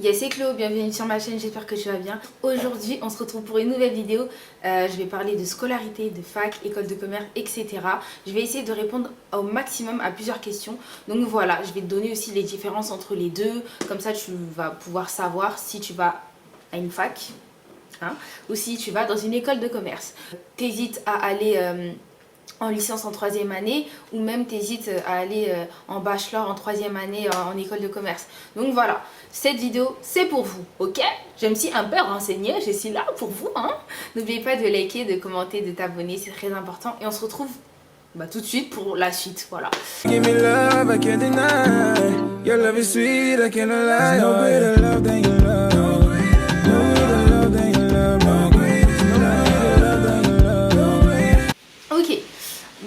Yes, c'est Chloé, bienvenue sur ma chaîne, j'espère que tu vas bien. Aujourd'hui, on se retrouve pour une nouvelle vidéo. Je vais parler de scolarité, de fac, école de commerce, etc. Je vais essayer de répondre au maximum à plusieurs questions. Donc voilà, je vais te donner aussi les différences entre les deux. Comme ça, tu vas pouvoir savoir si tu vas à une fac, hein, ou si tu vas dans une école de commerce. T'hésites à aller en licence en troisième année, ou même t'hésites à aller en bachelor en troisième année en école de commerce. Donc voilà, cette vidéo c'est pour vous, ok? Je me suis un peu renseignée, je suis là pour vous, hein. N'oubliez pas de liker, de commenter, de t'abonner, c'est très important. Et on se retrouve tout de suite pour la suite, voilà. Give me love, I can't deny. Your love is sweet, I cannot lie. No greater love than your love. No greater love than your love. No greater love than your love. Ok,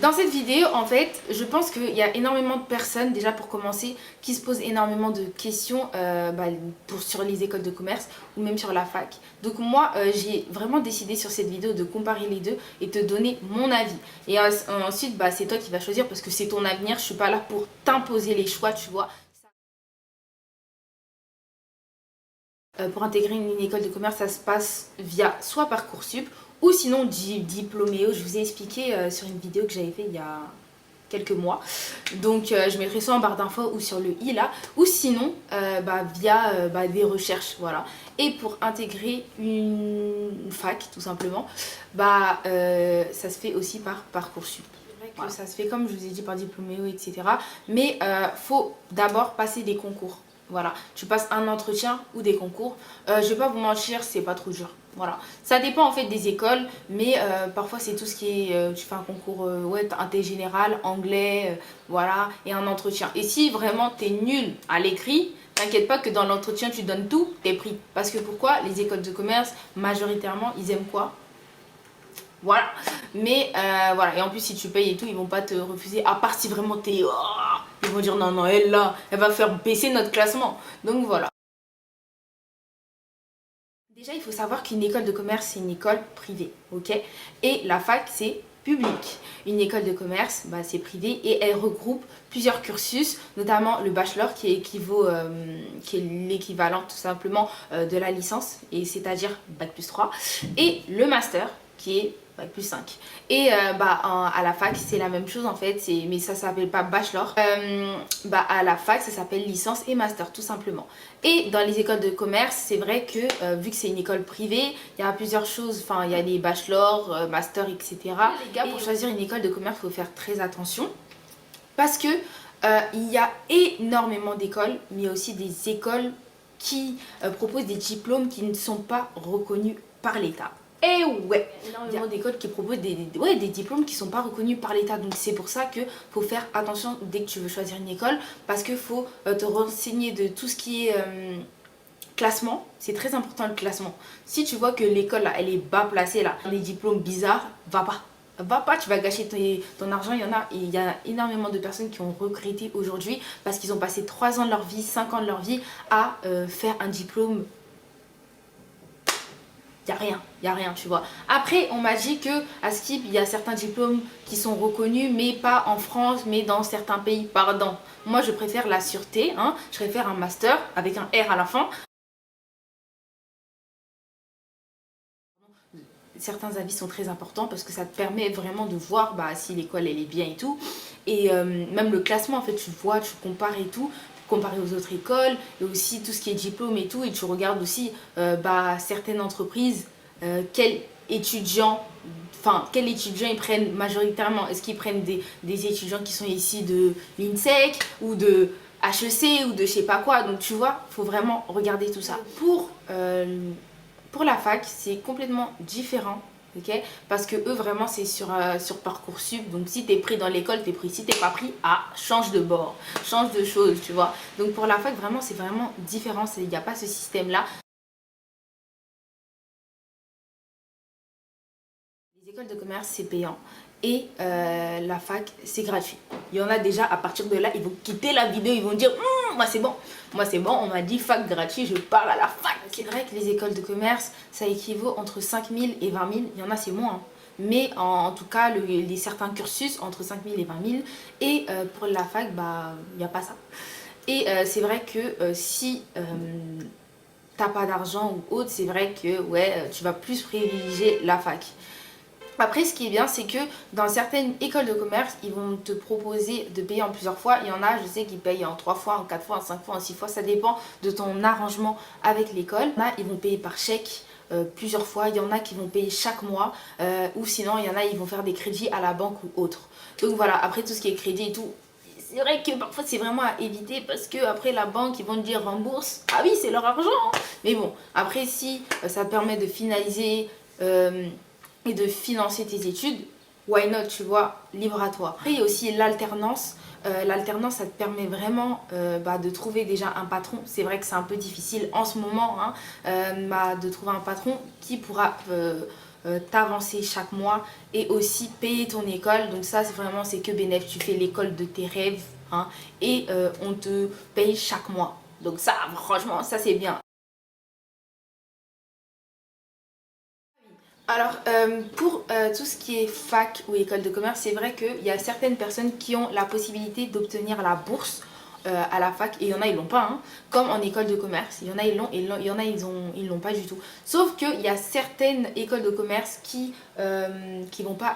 dans cette vidéo, en fait, je pense qu'il y a énormément de personnes, déjà pour commencer, qui se posent énormément de questions sur les écoles de commerce ou même sur la fac. Donc moi, j'ai vraiment décidé sur cette vidéo de comparer les deux et te donner mon avis. Et ensuite, c'est toi qui vas choisir parce que c'est ton avenir, je suis pas là pour t'imposer les choix, tu vois. Pour intégrer une école de commerce, ça se passe via soit Parcoursup ou sinon Diplôméo. Je vous ai expliqué sur une vidéo que j'avais fait il y a quelques mois. Donc je mettrai soit en barre d'infos ou sur le i là, ou sinon via des recherches, voilà. Et pour intégrer une fac tout simplement, ça se fait aussi par Parcoursup. Voilà. Ça se fait comme je vous ai dit par Diplôméo, etc. Mais faut d'abord passer des concours. Voilà, tu passes un entretien ou des concours. Je vais pas vous mentir, c'est pas trop dur. Voilà, ça dépend en fait des écoles, mais parfois c'est tout ce qui est, tu fais un concours, inté général, anglais, voilà, et un entretien. Et si vraiment t'es nul à l'écrit, t'inquiète pas que dans l'entretien tu donnes tout, t'es pris. Parce que pourquoi? Les écoles de commerce, majoritairement, ils aiment quoi? Voilà, mais voilà, et en plus si tu payes et tout, ils vont pas te refuser, à part si vraiment t'es... ils vont dire non, non, elle là, elle va faire baisser notre classement. Donc voilà. Déjà, il faut savoir qu'une école de commerce, c'est une école privée, ok? Et la fac, c'est public. Une école de commerce, c'est privé et elle regroupe plusieurs cursus, notamment le bachelor qui est l'équivalent tout simplement de la licence, et c'est-à-dire bac+3, et le master qui est bac+5. Et à la fac c'est la même chose en fait, mais ça s'appelle pas bachelor. À la fac ça s'appelle licence et master tout simplement. Et dans les écoles de commerce, c'est vrai que vu que c'est une école privée, il y a plusieurs choses, enfin il y a les bachelors, master, etc. Les gars, pour choisir une école de commerce, il faut faire très attention parce que il y a énormément d'écoles, mais il y a aussi des écoles qui proposent des diplômes qui ne sont pas reconnus par l'État. Et ouais, énormément d'écoles qui proposent des diplômes qui ne sont pas reconnus par l'État. Donc c'est pour ça qu'il faut faire attention dès que tu veux choisir une école, parce qu'il faut te renseigner de tout ce qui est classement. C'est très important le classement. Si tu vois que l'école là, elle est bas placée là, les diplômes bizarres, va pas. Va pas, tu vas gâcher ton argent. Il y a énormément de personnes qui ont regretté aujourd'hui parce qu'ils ont passé 3 ans de leur vie, 5 ans de leur vie à faire un diplôme. Il y a rien, tu vois. Après, on m'a dit que à Skip, il y a certains diplômes qui sont reconnus, mais pas en France, mais dans certains pays. Pardon. Moi, je préfère la sûreté, hein. Je préfère un master avec un R à la fin. Certains avis sont très importants parce que ça te permet vraiment de voir si l'école elle est bien et tout. Et même le classement, en fait, tu vois, tu compares et tout, comparé aux autres écoles, et aussi tout ce qui est diplôme et tout. Et tu regardes aussi certaines entreprises, quel étudiant ils prennent majoritairement. Est-ce qu'ils prennent des étudiants qui sont ici de l'INSEC ou de HEC ou de je sais pas quoi. Donc tu vois, faut vraiment regarder tout ça. Pour la fac, c'est complètement différent, ok? Parce que eux, vraiment, c'est sur Parcoursup. Donc, si t'es pris dans l'école, t'es pris. Si t'es pas pris, change de bord, change de choses, tu vois. Donc, pour la fac, vraiment, c'est vraiment différent. Il n'y a pas ce système-là. Les écoles de commerce, c'est payant. Et la fac, c'est gratuit. Il y en a déjà, à partir de là, ils vont quitter la vidéo, ils vont dire moi c'est bon, on m'a dit fac gratuit, je pars à la fac. C'est vrai que les écoles de commerce, ça équivaut entre 5 000 et 20 000, il y en a c'est moins. Hein. Mais en tout cas, certains cursus, entre 5 000 et 20 000. Et pour la fac, il n'y a pas ça. Et c'est vrai que si t'as pas d'argent ou autre, c'est vrai que ouais, tu vas plus privilégier la fac. Après, ce qui est bien, c'est que dans certaines écoles de commerce, ils vont te proposer de payer en plusieurs fois. Il y en a, je sais, qui payent en 3 fois, en 4 fois, en 5 fois, en 6 fois. Ça dépend de ton arrangement avec l'école. Il y en a, ils vont payer par chèque plusieurs fois. Il y en a qui vont payer chaque mois. Ou sinon, il y en a, ils vont faire des crédits à la banque ou autre. Donc voilà, après tout ce qui est crédit et tout, c'est vrai que parfois c'est vraiment à éviter parce que après la banque ils vont te dire rembourse. Ah oui, c'est leur argent, hein. Mais bon, après si ça te permet de finaliser et de financer tes études, why not, tu vois, libre à toi. Après il y a aussi l'alternance. L'alternance, ça te permet vraiment de trouver déjà un patron. C'est vrai que c'est un peu difficile en ce moment, hein, de trouver un patron qui pourra t'avancer chaque mois et aussi payer ton école. Donc ça, c'est vraiment, c'est que bénéf. Tu fais l'école de tes rêves, hein, et on te paye chaque mois. Donc ça, franchement, ça c'est bien. Alors, pour tout ce qui est fac ou école de commerce, c'est vrai qu'il y a certaines personnes qui ont la possibilité d'obtenir la bourse à la fac, et il y en a, ils l'ont pas, hein, comme en école de commerce. Il y en a, ils l'ont, et il y en a, ils l'ont pas du tout. Sauf qu'il y a certaines écoles de commerce qui vont pas,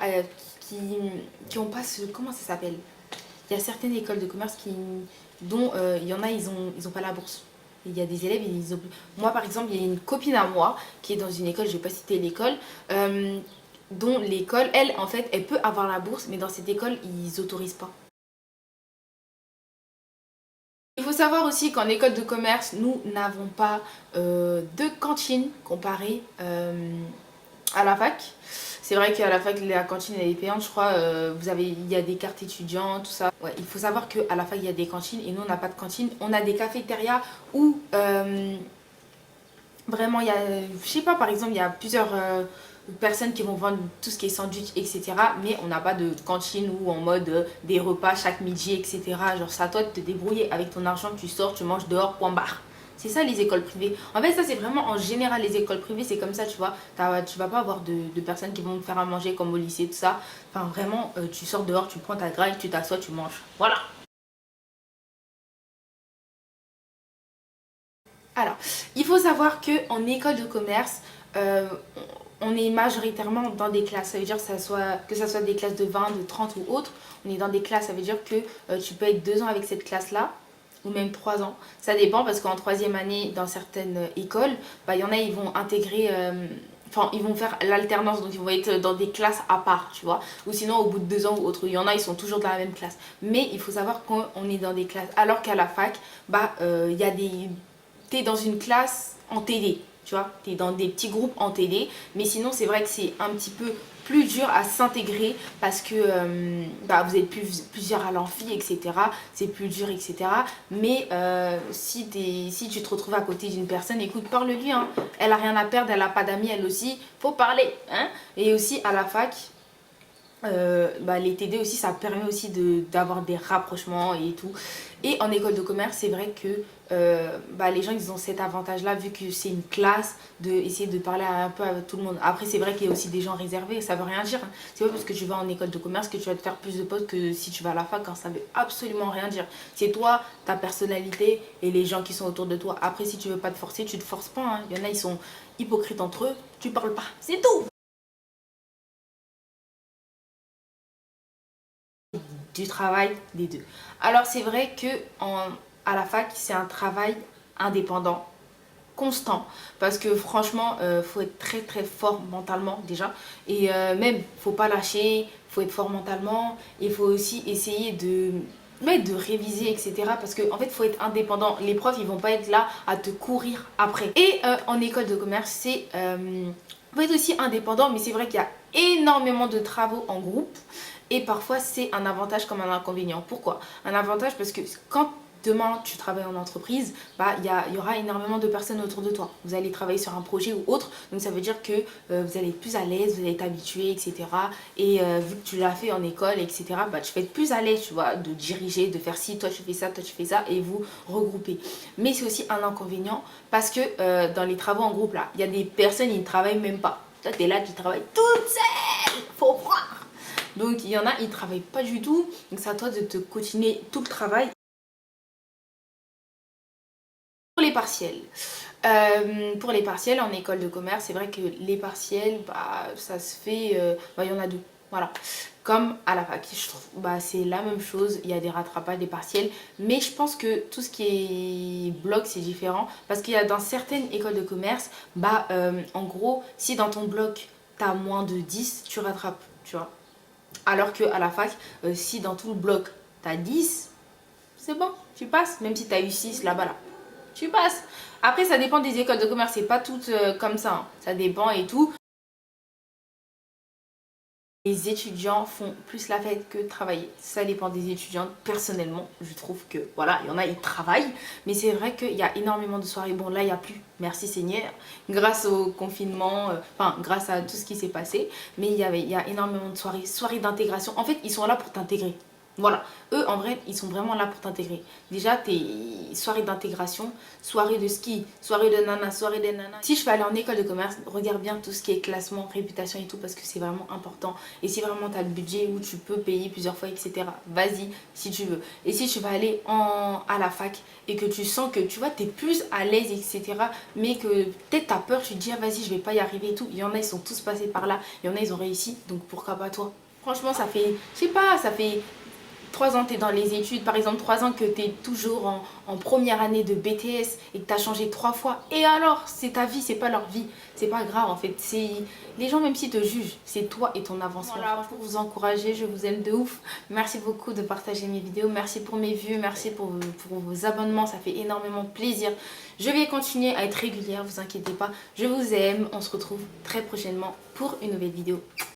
qui ont pas ce, comment ça s'appelle? Il y a certaines écoles de commerce dont il y en a, ils ont pas la bourse. Il y a des élèves, moi par exemple, il y a une copine à moi qui est dans une école, je vais pas citer l'école, dont l'école, elle, en fait, elle peut avoir la bourse, mais dans cette école, ils autorisent pas. Il faut savoir aussi qu'en école de commerce, nous n'avons pas de cantine comparée à la fac. C'est vrai qu'à la fac, la cantine elle est payante, je crois. Il y a des cartes étudiants, tout ça. Ouais, il faut savoir qu'à la fac, il y a des cantines et nous, on n'a pas de cantine. On a des cafétérias où vraiment, il y a, je sais pas, par exemple, il y a plusieurs personnes qui vont vendre tout ce qui est sandwich, etc. Mais on n'a pas de cantine ou en mode des repas chaque midi, etc. Genre, c'est à toi de te débrouiller avec ton argent, tu sors, tu manges dehors, point barre. C'est ça les écoles privées. En fait, ça c'est vraiment en général les écoles privées, c'est comme ça, tu vois. Tu vas pas avoir de personnes qui vont te faire à manger comme au lycée, tout ça. Enfin, vraiment, tu sors dehors, tu prends ta graille, tu t'assois, tu manges. Voilà. Alors, il faut savoir qu'en école de commerce, on est majoritairement dans des classes. Ça veut dire que ça soit des classes de 20, de 30 ou autres. On est dans des classes, ça veut dire que tu peux être 2 ans avec cette classe-là, ou même 3 ans. Ça dépend parce qu'en troisième année, dans certaines écoles, il y en a, ils vont intégrer... Enfin, ils vont faire l'alternance, donc ils vont être dans des classes à part, tu vois. Ou sinon, au bout de 2 ans ou autre, il y en a, ils sont toujours dans la même classe. Mais il faut savoir qu'on est dans des classes. Alors qu'à la fac, il y a des... T'es dans une classe en TD, tu vois. T'es dans des petits groupes en TD. Mais sinon, c'est vrai que c'est un petit peu plus dur à s'intégrer parce que vous êtes plusieurs à l'amphi, etc. C'est plus dur, etc. Mais si tu te retrouves à côté d'une personne, écoute, parle-lui, hein. Elle a rien à perdre, elle a pas d'amis, elle aussi. Faut parler, hein. Et aussi à la fac, les TD aussi, ça permet aussi d'avoir des rapprochements et tout. Et en école de commerce, c'est vrai que les gens, ils ont cet avantage-là, vu que c'est une classe, d'essayer de parler un peu à tout le monde. Après, c'est vrai qu'il y a aussi des gens réservés, ça veut rien dire, hein. C'est pas parce que tu vas en école de commerce que tu vas te faire plus de potes que si tu vas à la fac, hein. Ça veut absolument rien dire. C'est toi, ta personnalité et les gens qui sont autour de toi. Après, si tu veux pas te forcer, tu te forces pas, hein. Il y en a, ils sont hypocrites entre eux, tu parles pas, c'est tout. Du travail des deux. Alors c'est vrai que à la fac c'est un travail indépendant, constant, parce que franchement faut être très très fort mentalement déjà, et même faut pas lâcher, faut être fort mentalement, il faut aussi essayer de réviser, etc. Parce qu'en fait faut être indépendant, les profs ils vont pas être là à te courir après. Et en école de commerce c'est faut être aussi indépendant, mais c'est vrai qu'il y a énormément de travaux en groupe. Et parfois, c'est un avantage comme un inconvénient. Pourquoi? Un avantage parce que quand demain tu travailles en entreprise, il y aura énormément de personnes autour de toi. Vous allez travailler sur un projet ou autre, donc ça veut dire que vous allez être plus à l'aise, vous allez être habitué, etc. Et vu que tu l'as fait en école, etc., tu vas être plus à l'aise, tu vois, de diriger, de faire ci, toi tu fais ça, toi tu fais ça, et vous regrouper. Mais c'est aussi un inconvénient parce que dans les travaux en groupe, là, il y a des personnes, ils ne travaillent même pas. Toi, tu es là, tu travailles toute seule, faut croire. Donc il y en a, ils ne travaillent pas du tout. Donc c'est à toi de te continuer tout le travail. Pour les partiels, Pour les partiels en école de commerce, c'est vrai que les partiels, ça se fait, il y en a deux, voilà. Comme à la fac, je trouve, c'est la même chose, il y a des rattrapages, des partiels, mais je pense que tout ce qui est bloc, c'est différent, parce qu'il y a dans certaines écoles de commerce, en gros, si dans ton bloc, t'as moins de 10, tu rattrapes, tu vois. Alors qu'à la fac, si dans tout le bloc, t'as 10, c'est bon, tu passes, même si t'as eu 6 là-bas, là. Tu passes. Après, ça dépend des écoles de commerce, c'est pas toutes comme ça, hein. Ça dépend et tout. Les étudiants font plus la fête que travailler. Ça dépend des étudiants. Personnellement, je trouve que, voilà, il y en a, ils travaillent. Mais c'est vrai qu'il y a énormément de soirées. Bon, là, il n'y a plus, merci Seigneur, grâce au confinement, grâce à tout ce qui s'est passé. Mais il y a énormément de soirées. Soirées d'intégration. En fait, ils sont là pour t'intégrer. Voilà, eux en vrai ils sont vraiment là pour t'intégrer. Déjà tes soirées d'intégration, soirée de ski, soirée de nana, soirée de nana. Si je vais aller en école de commerce, regarde bien tout ce qui est classement, réputation et tout parce que c'est vraiment important. Et si vraiment tu as le budget où tu peux payer plusieurs fois etc, vas-y si tu veux. Et si tu vas aller à la fac et que tu sens que tu vois t'es plus à l'aise etc, mais que peut-être t'as peur, tu te dis ah vas-y je vais pas y arriver et tout. Il y en a ils sont tous passés par là, il y en a ils ont réussi, donc pourquoi pas toi. Franchement ça fait, je sais pas, ça fait 3 ans tu es dans les études, par exemple 3 ans que tu es toujours en première année de BTS et que tu as changé 3 fois. Et alors, c'est ta vie, c'est pas leur vie. C'est pas grave en fait. Les gens même s'ils te jugent, c'est toi et ton avancement. Voilà, pour vous encourager, je vous aime de ouf. Merci beaucoup de partager mes vidéos. Merci pour mes vues, merci pour vos abonnements, ça fait énormément plaisir. Je vais continuer à être régulière, vous inquiétez pas. Je vous aime, on se retrouve très prochainement pour une nouvelle vidéo.